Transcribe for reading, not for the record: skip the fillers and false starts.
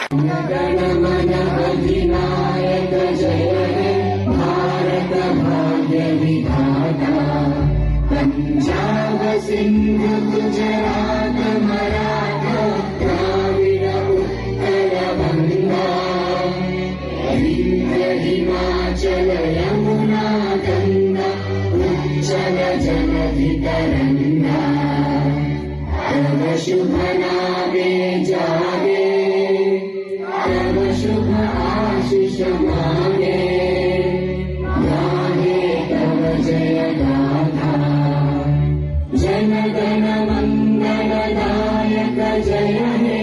गण मन अधिनायक जय हे भारत भाग्य विधाता। पंजाब सिंध गुजरात मराठा द्राविड उत्कल बंगा। विंध्य हिमाचल यमुना गंगा उज्जल जलधि तरंगा। तव शुभ नामे जागे तव शुभ आशीष मांगे। गाहे तव जय गाथा जन गण मंगलदायक जय हे